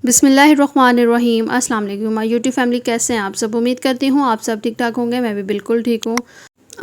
बिस्मिल्लाहिर्रहमानिर्रहीम। अस्सलाम वालेकुम माय यूट्यूब फैमिली, कैसे हैं आप सब। उम्मीद करती हूँ आप सब ठीक ठाक होंगे। मैं भी बिल्कुल ठीक हूँ।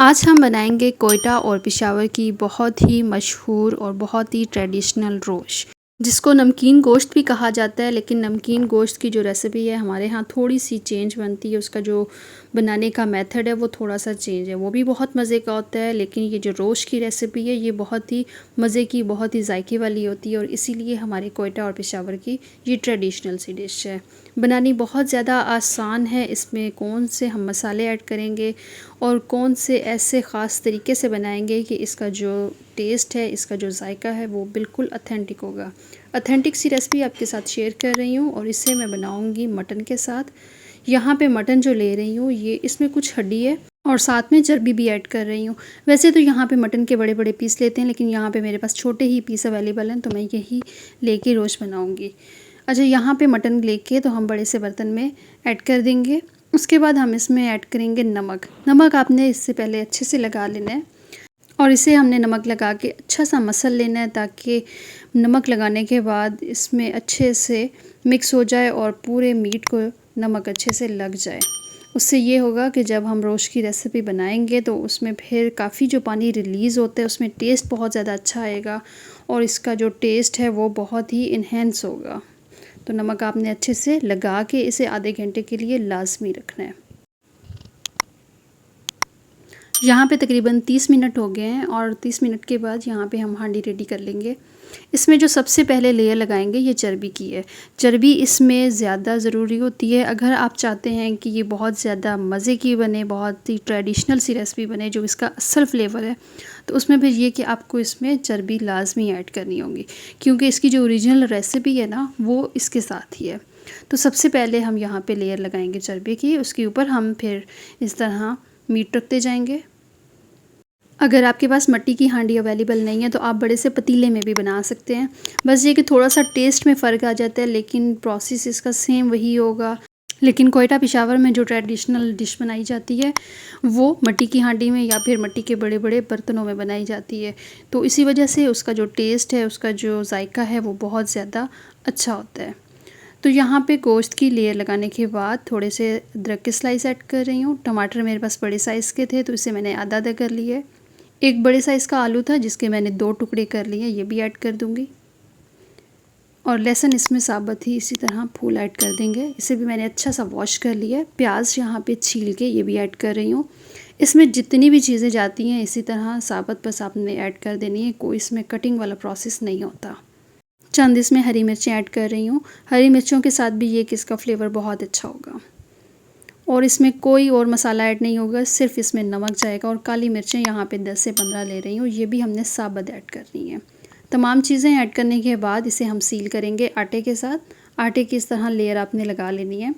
आज हम बनाएंगे कोयटा और पेशावर की बहुत ही मशहूर और बहुत ही ट्रेडिशनल रोश, जिसको नमकीन गोश्त भी कहा जाता है। लेकिन नमकीन गोश्त की जो रेसिपी है हमारे यहाँ थोड़ी सी चेंज बनती है। उसका जो बनाने का मेथड है वो थोड़ा सा चेंज है, वो भी बहुत मज़े का होता है। लेकिन ये जो रोश की रेसिपी है ये बहुत ही मज़े की, बहुत ही जायके वाली होती है। और इसीलिए हमारे कोयटा और पेशावर की ये ट्रेडिशनल सी डिश है। बनानी बहुत ज़्यादा आसान है। इसमें कौन से हम मसाले ऐड करेंगे और कौन से ऐसे ख़ास तरीके से बनाएंगे कि इसका जो टेस्ट है, इसका जो जायका है वो बिल्कुल ऑथेंटिक होगा। ऑथेंटिक सी रेसिपी आपके साथ शेयर कर रही हूँ और इसे मैं बनाऊँगी मटन के साथ। यहाँ पे मटन जो ले रही हूँ ये इसमें कुछ हड्डी है और साथ में चर्बी भी ऐड कर रही हूँ। वैसे तो यहाँ पे मटन के बड़े बड़े पीस लेते हैं, लेकिन यहाँ पे मेरे पास छोटे ही पीस अवेलेबल हैं, तो मैं यही लेके रोस्ट बनाऊँगी। अच्छा, यहाँ पे मटन लेके तो हम बड़े से बर्तन में ऐड कर देंगे। उसके बाद हम इसमें ऐड करेंगे नमक। नमक आपने इससे पहले अच्छे से लगा लेना है और इसे हमने नमक लगा के अच्छा सा मसल लेना है, ताकि नमक लगाने के बाद इसमें अच्छे से मिक्स हो जाए और पूरे मीट को नमक अच्छे से लग जाए। उससे ये होगा कि जब हम रोस्ट की रेसिपी बनाएंगे तो उसमें फिर काफ़ी जो पानी रिलीज़ होता है उसमें टेस्ट बहुत ज़्यादा अच्छा आएगा और इसका जो टेस्ट है वो बहुत ही इन्हेंस होगा। तो नमक आपने अच्छे से लगा के इसे आधे घंटे के लिए लाजमी रखना है। यहाँ पे तकरीबन 30 मिनट हो गए हैं और 30 मिनट के बाद यहाँ पे हम हांडी रेडी कर लेंगे। इसमें जो सबसे पहले लेयर लगाएंगे ये चर्बी की है। चर्बी इसमें ज़्यादा ज़रूरी होती है। अगर आप चाहते हैं कि ये बहुत ज़्यादा मज़े की बने, बहुत ही ट्रेडिशनल सी रेसिपी बने जो इसका असल फ्लेवर है, तो उसमें फिर ये कि आपको इसमें चर्बी लाजमी ऐड करनी होगी, क्योंकि इसकी जो ओरिजिनल रेसिपी है ना वो इसके साथ ही है। तो सबसे पहले हम यहाँ पे लेयर लगाएंगे चर्बी की, उसके ऊपर हम फिर इस तरह मीट रखते जाएंगे। अगर आपके पास मिट्टी की हांडी अवेलेबल नहीं है तो आप बड़े से पतीले में भी बना सकते हैं। बस ये कि थोड़ा सा टेस्ट में फ़र्क आ जाता है, लेकिन प्रोसेस इसका सेम वही होगा। लेकिन कोयटा पेशावर में जो ट्रेडिशनल डिश बनाई जाती है वो मिट्टी की हांडी में या फिर मिट्टी के बड़े बड़े बर्तनों में बनाई जाती है। तो इसी वजह से उसका जो टेस्ट है, उसका जो जायका है वो बहुत ज़्यादा अच्छा होता है। तो यहाँ पे गोश्त की लेयर लगाने के बाद थोड़े से अदरक के स्लाइस ऐड कर रही हूँ। टमाटर मेरे पास बड़े साइज़ के थे तो इसे मैंने आधा आधा कर लिए। एक बड़े साइज़ का आलू था जिसके मैंने 2 टुकड़े कर लिए, ये भी ऐड कर दूँगी। और लहसुन इसमें साबुत ही इसी तरह फूल ऐड कर देंगे। इसे भी मैंने अच्छा सा वॉश कर लिया है। प्याज यहाँ पे छील के ये भी ऐड कर रही हूँ। इसमें जितनी भी चीज़ें जाती हैं इसी तरह साबुत बस आपने ऐड कर देनी है, कोई इसमें कटिंग वाला प्रोसेस नहीं होता। चंद इसमें हरी मिर्चें ऐड कर रही हूँ। हरी मिर्चों के साथ भी ये कि इसका फ्लेवर बहुत अच्छा होगा। और इसमें कोई और मसाला ऐड नहीं होगा, सिर्फ इसमें नमक जाएगा। और काली मिर्चें यहाँ पे 10 से 15 ले रही हूँ, ये भी हमने साबुत ऐड करनी है। तमाम चीज़ें ऐड करने के बाद इसे हम सील करेंगे आटे के साथ। आटे की इस तरह लेयर आपने लगा लेनी है,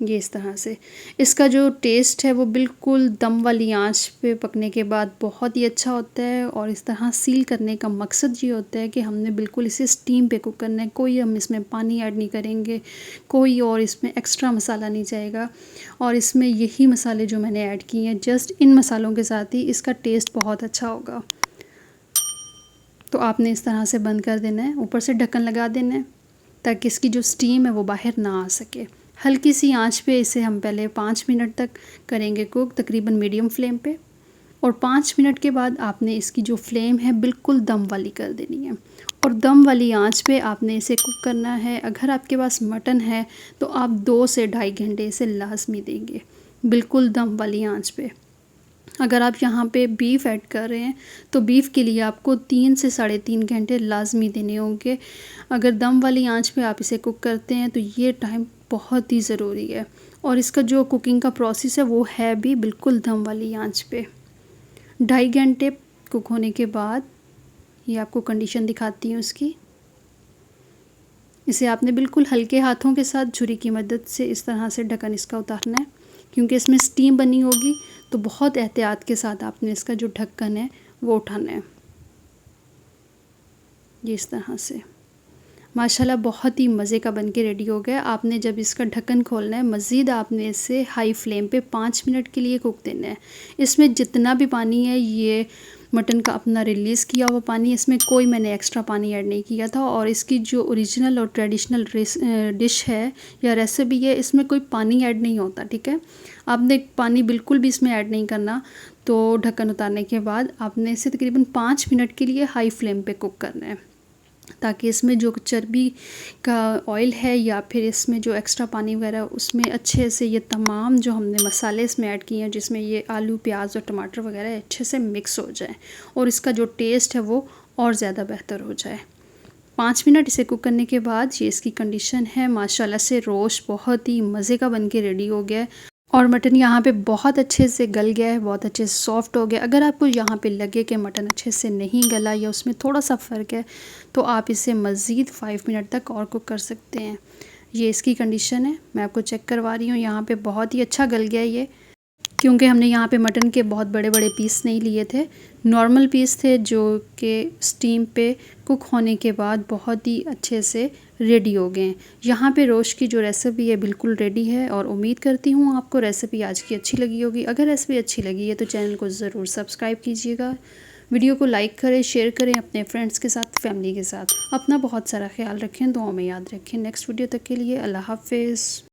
ये इस तरह से। इसका जो टेस्ट है वो बिल्कुल दम वाली आंच पे पकने के बाद बहुत ही अच्छा होता है। और इस तरह सील करने का मकसद ये होता है कि हमने बिल्कुल इसे स्टीम पे कुक करना है। कोई हम इसमें पानी ऐड नहीं करेंगे, कोई और इसमें एक्स्ट्रा मसाला नहीं जाएगा। और इसमें यही मसाले जो मैंने ऐड किए हैं, जस्ट इन मसालों के साथ ही इसका टेस्ट बहुत अच्छा होगा। तो आपने इस तरह से बंद कर देना है, ऊपर से ढक्कन लगा देना है ताकि इसकी जो स्टीम है वो बाहर ना आ सके। हल्की सी आंच पे इसे हम पहले 5 मिनट तक करेंगे कुक, तकरीबन मीडियम फ्लेम पे। और 5 मिनट के बाद आपने इसकी जो फ्लेम है बिल्कुल दम वाली कर देनी है और दम वाली आंच पे आपने इसे कुक करना है। अगर आपके पास मटन है तो आप 2 से ढाई घंटे इसे लाजमी देंगे, बिल्कुल दम वाली आंच पे। अगर आप यहाँ पे बीफ ऐड कर रहे हैं तो बीफ के लिए आपको 3 से 3.5 घंटे लाजमी देने होंगे। अगर दम वाली आंच पे आप इसे कुक करते हैं तो ये टाइम बहुत ही ज़रूरी है। और इसका जो कुकिंग का प्रोसेस है वो है भी बिल्कुल दम वाली आंच पे। 2.5 घंटे कुक होने के बाद ये आपको कंडीशन दिखाती हूँ इसकी। इसे आपने बिल्कुल हल्के हाथों के साथ छुरी की मदद से इस तरह से ढक्कन इसका उतारना है, क्योंकि इसमें स्टीम बनी होगी। तो बहुत एहतियात के साथ आपने इसका जो ढक्कन है वो उठाना है, ये इस तरह से। माशाल्लाह बहुत ही मज़े का बनके रेडी हो गया। आपने जब इसका ढक्कन खोलना है, मज़ीद आपने इसे हाई फ्लेम पे 5 मिनट के लिए कुक देना है। इसमें जितना भी पानी है ये मटन का अपना रिलीज़ किया हुआ पानी, इसमें कोई मैंने एक्स्ट्रा पानी ऐड नहीं किया था। और इसकी जो ओरिजिनल और ट्रेडिशनल डिश है या रेसिपी है, इसमें कोई पानी ऐड नहीं होता, ठीक है। आपने पानी बिल्कुल भी इसमें ऐड नहीं करना। तो ढक्कन उतारने के बाद आपने इसे तकरीबन 5 मिनट के लिए हाई फ्लेम पे कुक करना है, ताकि इसमें जो चर्बी का ऑयल है या फिर इसमें जो एक्स्ट्रा पानी वगैरह उसमें अच्छे से ये तमाम जो हमने मसाले इसमें ऐड किए हैं, जिसमें ये आलू प्याज और टमाटर वगैरह अच्छे से मिक्स हो जाए और इसका जो टेस्ट है वो और ज़्यादा बेहतर हो जाए। 5 मिनट इसे कुक करने के बाद ये इसकी कंडीशन है। माशाल्लाह से रोस्ट बहुत ही मज़े का बन के रेडी हो गया है और मटन यहाँ पे बहुत अच्छे से गल गया है, बहुत अच्छे से सॉफ्ट हो गया। अगर आपको यहाँ पे लगे कि मटन अच्छे से नहीं गला या उसमें थोड़ा सा फ़र्क है, तो आप इसे मज़ीद 5 मिनट तक और कुक कर सकते हैं। ये इसकी कंडीशन है, मैं आपको चेक करवा रही हूँ। यहाँ पे बहुत ही अच्छा गल गया है ये, क्योंकि हमने यहाँ पे मटन के बहुत बड़े बड़े पीस नहीं लिए थे, नॉर्मल पीस थे जो कि स्टीम पे कुक होने के बाद बहुत ही अच्छे से रेडी हो गए हैं। यहाँ पे रोस्ट की जो रेसिपी है बिल्कुल रेडी है और उम्मीद करती हूँ आपको रेसिपी आज की अच्छी लगी होगी। अगर रेसिपी अच्छी लगी है तो चैनल को ज़रूर सब्सक्राइब कीजिएगा, वीडियो को लाइक करें, शेयर करें अपने फ्रेंड्स के साथ, फैमिली के साथ। अपना बहुत सारा ख्याल रखें, दुआओं में याद रखें। नेक्स्ट वीडियो तक के लिए अल्लाह हाफ़िज़।